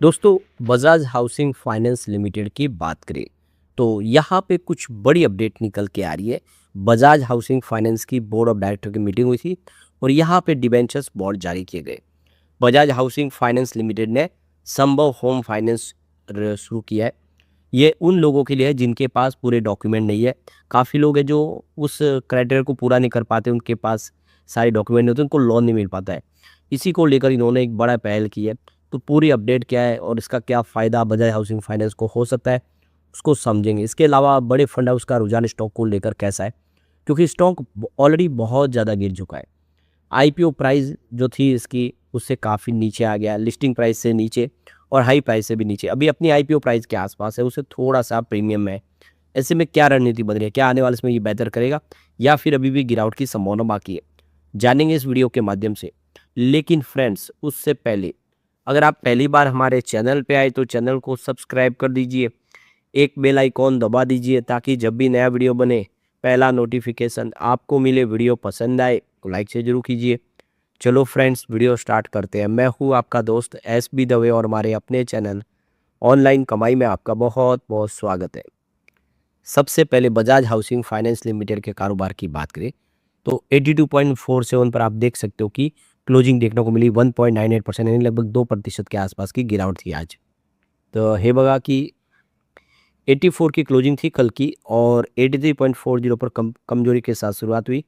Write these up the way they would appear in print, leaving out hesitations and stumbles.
दोस्तों, Bajaj housing finance limited की बात करें तो यहाँ पे कुछ बड़ी अपडेट निकल के आ रही है। बजाज हाउसिंग फाइनेंस की बोर्ड ऑफ डायरेक्टर की मीटिंग हुई थी और यहाँ पे डिबेंचर्स बॉन्ड जारी किए गए। बजाज हाउसिंग फाइनेंस लिमिटेड ने संभव होम फाइनेंस शुरू किया है। ये उन लोगों के लिए है जिनके पास पूरे डॉक्यूमेंट नहीं है। काफ़ी लोग हैं जो उस क्राइटेरिया को पूरा नहीं कर पाते, उनके पास सारे डॉक्यूमेंट नहीं होते, उनको लोन नहीं मिल पाता है। इसी को लेकर इन्होंने एक बड़ा पहल की है। तो पूरी अपडेट क्या है और इसका क्या फ़ायदा बजाज हाउसिंग फाइनेंस को हो सकता है, उसको समझेंगे। इसके अलावा बड़े फंड हाउस का रुझान स्टॉक को लेकर कैसा है, क्योंकि स्टॉक ऑलरेडी बहुत ज़्यादा गिर चुका है। आईपीओ प्राइस जो थी इसकी उससे काफ़ी नीचे आ गया, लिस्टिंग प्राइस से नीचे और हाई प्राइस से भी नीचे। अभी अपनी आईपीओ प्राइस के आसपास है, उससे थोड़ा-सा प्रीमियम है। ऐसे में क्या रणनीति बन रही है? क्या आने वाले समय ये बेहतर करेगा या फिर अभी भी गिरावट की संभावना बाकी है? जानेंगे इस वीडियो के माध्यम से। लेकिन फ्रेंड्स, उससे पहले अगर आप पहली बार हमारे चैनल पे आए तो चैनल को सब्सक्राइब कर दीजिए, एक बेल आइकॉन दबा दीजिए ताकि जब भी नया वीडियो बने पहला नोटिफिकेशन आपको मिले। वीडियो पसंद आए तो लाइक से ज़रूर कीजिए। चलो फ्रेंड्स, वीडियो स्टार्ट करते हैं। मैं हूँ आपका दोस्त एस बी दवे और हमारे अपने चैनल ऑनलाइन कमाई में आपका बहुत बहुत स्वागत है। सबसे पहले बजाज हाउसिंग फाइनेंस लिमिटेड के कारोबार की बात करें तो 82.47 पर आप देख सकते हो कि क्लोजिंग देखने को मिली। 1.98% यानी लगभग 2% के आसपास की गिरावट थी आज। तो हे बघा कि 84 की क्लोजिंग थी कल की और 83.40 पर कमजोरी के साथ शुरुआत हुई।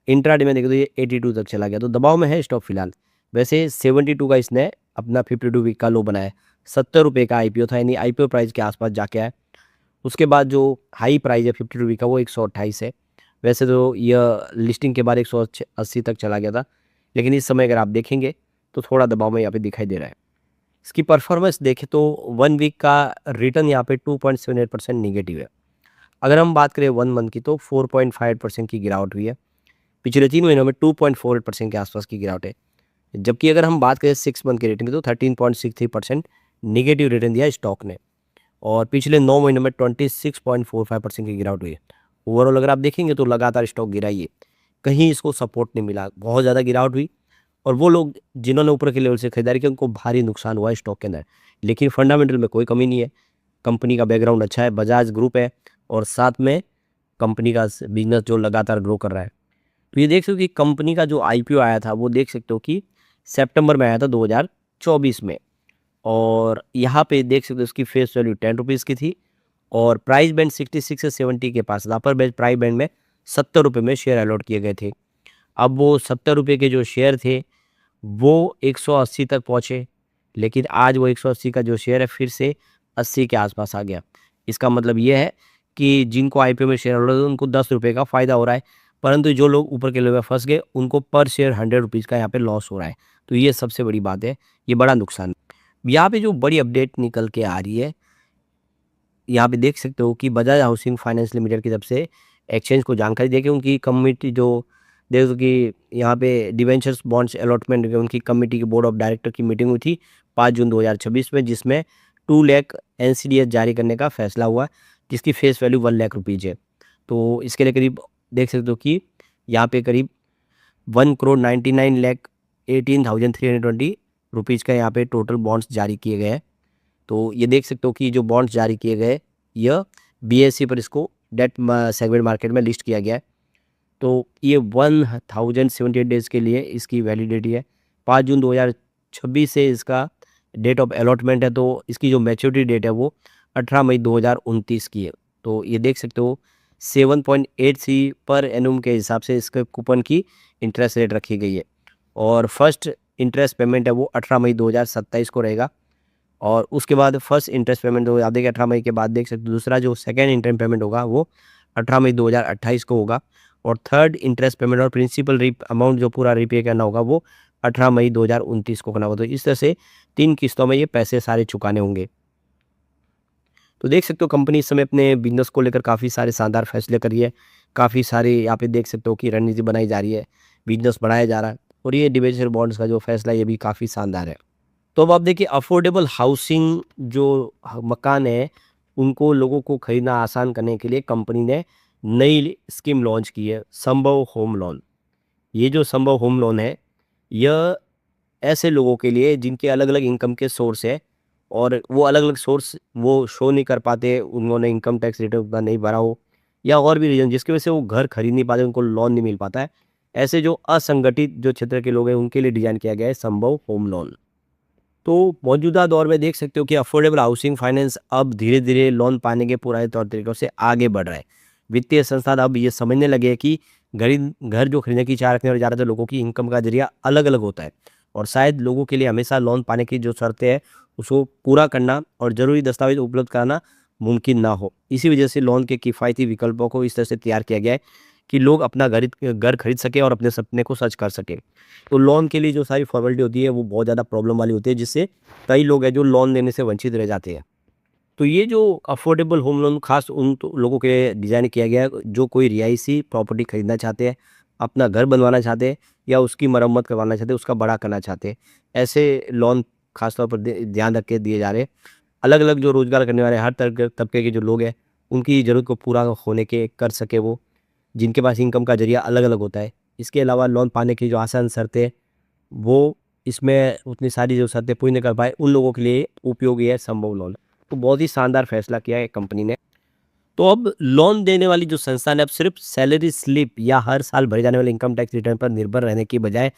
इंट्राडे में देखें तो ये 82 तक चला गया, तो दबाव में है स्टॉक फिलहाल। वैसे 72 का इसने अपना 52 वीक का लो बनाया। 70 रुपये का आईपीओ था, यानी आईपीओ प्राइस के आसपास जाके आया। उसके बाद जो हाई प्राइस है 52 वीक का वो 128 है। वैसे तो यह लिस्टिंग के बाद 180 तक चला गया था, लेकिन इस समय अगर आप देखेंगे तो थोड़ा दबाव में यहाँ पे दिखाई दे रहा है। इसकी परफॉर्मेंस देखें तो 1 वीक का रिटर्न यहाँ पे 2.78% निगेटिव है। अगर हम बात करें 1 मंथ की तो 4.58% की गिरावट हुई है। पिछले 3 महीनों में 2.48% के आसपास की गिरावट है। जबकि अगर हम बात करें 6 मंथ के रेटिंग की तो 13.63% निगेटिव रिटर्न दिया स्टॉक ने और पिछले 9 महीनों में 26.45% की गिरावट हुई है। ओवरऑल अगर आप देखेंगे तो लगातार स्टॉक गिरा ही है, कहीं इसको सपोर्ट नहीं मिला, बहुत ज़्यादा गिरावट हुई और वो लोग जिन्होंने ऊपर के लेवल से खरीदारी की उनको भारी नुकसान हुआ है स्टॉक के अंदर। लेकिन फंडामेंटल में कोई कमी नहीं है, कंपनी का बैकग्राउंड अच्छा है, बजाज ग्रुप है और साथ में कंपनी का बिजनेस जो लगातार ग्रो कर रहा है। तो ये देख सकते हो कि कंपनी का जो आईपीओ आया था वो देख सकते हो कि सितंबर में आया था 2024 में और यहाँ पे देख सकते हो उसकी फेस वैल्यू 10 रुपीज़ की थी और प्राइस बैंड 66 से 70 के पास था। अपर बेच प्राइस बैंड में 70 रुपये में शेयर अलॉट किए गए थे। अब वो 70 रुपये के जो शेयर थे वो 180 तक पहुँचे, लेकिन आज वो 180 का जो शेयर है फिर से 80 के आसपास आ गया। इसका मतलब ये है कि जिनको आईपीओ में शेयर अलॉट उनको 10 रुपये का फ़ायदा हो रहा है, परंतु जो लोग ऊपर के लेवल में फँस गए उनको पर शेयर 100 रुपीज़ का यहाँ पे लॉस हो रहा है। तो ये सबसे बड़ी बात है, ये बड़ा नुकसान। यहाँ पे जो बड़ी अपडेट निकल के आ रही है, यहाँ पे देख सकते हो कि बजाज हाउसिंग फाइनेंस लिमिटेड की तरफ से एक्सचेंज को जानकारी देके उनकी कमिटी जो देखो कि यहाँ पे डिवेंचर्स बॉन्ड्स अलॉटमेंट उनकी कमिटी के बोर्ड ऑफ डायरेक्टर की मीटिंग हुई थी 5 जून 2026 में, जिसमें 2 लाख एनसीडीएस जारी करने का फैसला हुआ, जिसकी फेस वैल्यू 1 लाख रुपीज़ है। तो इसके लिए करीब देख सकते हो कि यहाँ पे करीब 1,99,18,320 रुपीज़ का यहाँ पे टोटल बॉन्ड्स जारी किए गए हैं। तो ये देख सकते हो कि जो बॉन्ड्स जारी किए गए यह बीएसई पर इसको डेट सेगमेंट मार्केट में लिस्ट किया गया है। तो ये 1078 डेज़ के लिए इसकी वैलिडिटी है। 5 जून 2026 से इसका डेट ऑफ अलॉटमेंट है, तो इसकी जो मैच्योरिटी डेट है वो 18 मई 2029 की है। तो ये देख सकते हो 7.83 पर एनुम के हिसाब से इसके कूपन की इंटरेस्ट रेट रखी गई है और फर्स्ट इंटरेस्ट पेमेंट है वो 18 मई 2027 को रहेगा और उसके बाद फर्स्ट इंटरेस्ट पेमेंट हो आप देखिए 18 मई के बाद देख सकते हो दूसरा जो सेकंड इंटरेस्ट पेमेंट होगा वो 18 मई 2028 को होगा और थर्ड इंटरेस्ट पेमेंट और प्रिंसिपल अमाउंट जो पूरा रिपे करना होगा वो 18 मई 2029 को करना होगा। तो इस तरह से 3 किस्तों में ये पैसे सारे चुकाने होंगे। तो देख सकते हो कंपनी इस समय अपने बिजनेस को लेकर काफ़ी सारे शानदार फैसले कर रही है। काफ़ी सारे यहाँ पे देख सकते हो कि रणनीति बनाई जा रही है, बिजनेस बढ़ाया जा रहा है और ये डिबेंचर बॉन्ड्स का जो फैसला है ये भी काफ़ी शानदार है। तो अब आप देखिए अफोर्डेबल हाउसिंग जो मकान है उनको लोगों को खरीदना आसान करने के लिए कंपनी ने नई स्कीम लॉन्च की है, संभव होम लोन। ये जो संभव होम लोन है यह ऐसे लोगों के लिए जिनके अलग अलग इनकम के सोर्स है और वो अलग-अलग सोर्स वो शो नहीं कर पाते, उन्होंने इनकम टैक्स रिटर्न उतना नहीं भरा हो या और भी रीज़न जिसकी वजह से वो घर खरीद नहीं पाते, उनको लोन नहीं मिल पाता है। ऐसे जो असंगठित जो क्षेत्र के लोग हैं उनके लिए डिज़ाइन किया गया है संभव होम लोन। तो मौजूदा दौर में देख सकते हो कि अफोर्डेबल हाउसिंग फाइनेंस अब धीरे-धीरे लोन पाने के पुराने तौर तरीकों से आगे बढ़ रहा है। वित्तीय संस्थान अब ये समझने लगे हैं कि गरीब घर जो खरीदने की चाह रखते हैं और ज़्यादातर लोगों की इनकम का ज़रिया अलग-अलग होता है और शायद लोगों के लिए हमेशा लोन पाने की जो शर्तें हैं, उसको पूरा करना और ज़रूरी दस्तावेज़ उपलब्ध कराना मुमकिन ना हो। इसी वजह से लोन के किफ़ायती विकल्पों को इस तरह से तैयार किया गया है कि लोग अपना घर खरीद सकें और अपने सपने को सच कर सकें। तो लोन के लिए जो सारी फॉर्मेलिटी होती है वो बहुत ज़्यादा प्रॉब्लम वाली होती है जिससे कई लोग हैं जो लोन लेने से वंचित रह जाते हैं। तो ये जो अफोर्डेबल होम लोन खास उन तो लोगों के लिए डिज़ाइन किया गया है जो कोई रिहायशी प्रॉपर्टी खरीदना चाहते हैं, अपना घर बनवाना चाहते हैं या उसकी मरम्मत करवाना चाहते हैं, उसका बड़ा करना चाहते हैं। ऐसे लोन खास तौर पर ध्यान रख के दिए जा रहे हैं। अलग-अलग जो रोज़गार करने वाले हर तबके के जो लोग हैं, उनकी ज़रूरत को पूरा होने के कर सके वो, जिनके पास इनकम का ज़रिया अलग-अलग होता है। इसके अलावा लोन पाने की जो आसान शर्तें वो इसमें उतनी सारी जो शर्तें पूरी नहीं कर पाए, उन लोगों के लिए उपयोगी है संभव लोन। तो बहुत ही शानदार फैसला किया है कंपनी ने। तो अब लोन देने वाली जो संस्थान है, अब सिर्फ सैलरी स्लिप या हर साल भरे जाने वाले इनकम टैक्स रिटर्न पर निर्भर रहने की बजाय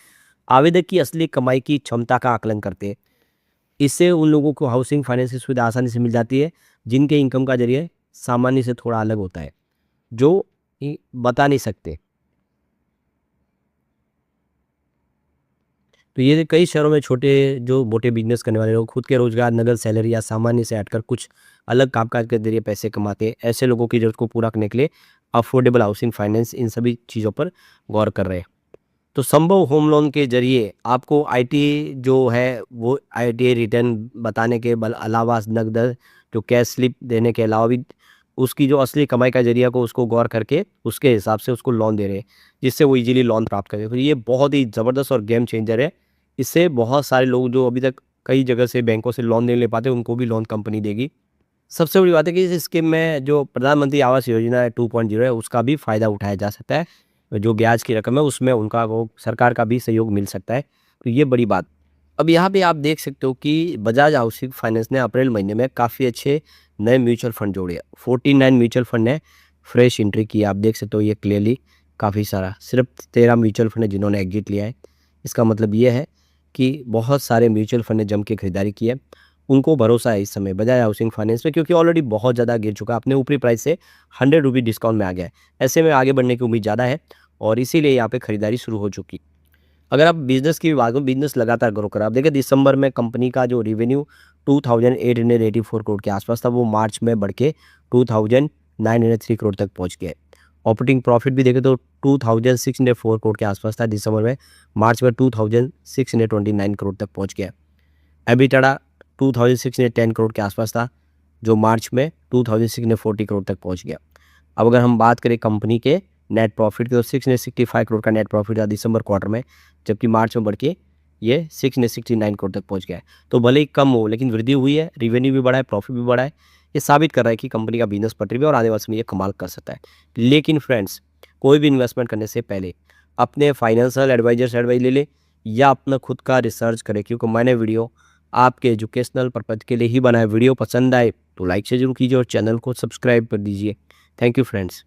आवेदक की असली कमाई की क्षमता का आकलन करते हैं। इससे उन लोगों को हाउसिंग फाइनेंस की सुविधा आसानी से मिल जाती है, जिनके इनकम का ज़रिया सामान्य से थोड़ा अलग होता है, जो बता नहीं सकते। तो ये कई शहरों में छोटे जो मोटे बिजनेस करने वाले लोग खुद के रोजगार, नगद सैलरी या सामान्य से हटकर कुछ अलग कामकाज के जरिए पैसे कमाते हैं। ऐसे लोगों की ज़रूरत को पूरा करने के लिए अफोर्डेबल हाउसिंग फाइनेंस इन सभी चीज़ों पर गौर कर रहे हैं। तो संभव होम लोन के जरिए आपको आईटी जो है वो आईटी रिटर्न बताने के अलावा नकद जो कैश स्लिप देने के अलावा भी उसकी जो असली कमाई का जरिया को उसको गौर करके उसके हिसाब से उसको लोन दे रहे हैं, जिससे वो इजीली लोन प्राप्त करें। तो ये बहुत ही ज़बरदस्त और गेम चेंजर है। इससे बहुत सारे लोग जो अभी तक कई जगह से बैंकों से लोन नहीं ले पाते उनको भी लोन कंपनी देगी। सबसे बड़ी बात है कि इस स्कीम में जो प्रधानमंत्री आवास योजना है 2.0 है उसका भी फ़ायदा उठाया जा सकता है। जो ब्याज की रकम है उसमें उनका वो सरकार का भी सहयोग मिल सकता है। तो ये बड़ी बात। अब यहाँ पे आप देख सकते हो कि बजाज हाउसिंग फाइनेंस ने अप्रैल महीने में काफ़ी अच्छे नए म्यूचुअल फंड जोड़े। 49 म्यूचुअल फंड ने फ्रेश एंट्री की। आप देख सकते हो ये क्लियरली काफ़ी सारा। सिर्फ 13 म्यूचुअल फंड है जिन्होंने एग्जिट लिया है। इसका मतलब ये है कि बहुत सारे म्यूचुअल फंड ने जम के खरीदारी की है। उनको भरोसा है इस समय बजाज हाउसिंग फाइनेंस पे क्योंकि ऑलरेडी बहुत ज़्यादा गिर चुका है। अपने ऊपरी प्राइस से 100 रुपये डिस्काउंट में आ गया है। ऐसे में आगे बढ़ने की उम्मीद ज़्यादा है और इसीलिए यहाँ पे खरीदारी शुरू हो चुकी। अगर आप बिज़नेस की भी बात करो, बिज़नेस लगातार ग्रो कर रहा है। आप देखिए दिसंबर में कंपनी का जो रेवेन्यू 2884 करोड़ के आसपास था, वो मार्च में बढ़ के 2903 करोड़ तक पहुँच गया है। ऑपरेटिंग प्रॉफिट भी देखें तो 2604 करोड़ के आसपास था दिसंबर में, मार्च में 2629 करोड़ तक पहुँच गया है। एबिटाडा 2610 करोड़ के आसपास था, जो मार्च में 2640 करोड़ तक पहुँच गया। अब अगर हम बात करें कंपनी के नेट प्रॉफिट की तो 665 करोड़ का नेट प्रॉफिट था दिसंबर क्वार्टर में, जबकि मार्च में बढ़ के ये 669 करोड़ तक पहुंच गया है। तो भले ही कम हो लेकिन वृद्धि हुई है, रेवेन्यू भी बढ़ा है, प्रॉफिट भी बढ़ा है। ये साबित कर रहा है कि कंपनी का बिजनेस पटरी पे और आने वाले समय ये कमाल कर सकता है। लेकिन फ्रेंड्स, कोई भी इन्वेस्टमेंट करने से पहले अपने फाइनेंशियल एडवाइजर से एडवाइस ले ले या अपना खुद का रिसर्च करें, क्योंकि मैंने वीडियो आपके एजुकेशनल पर्पज़ के लिए ही बनाया। वीडियो पसंद आए तो लाइक से जरूर कीजिए और चैनल को सब्सक्राइब कर दीजिए। Thank you friends.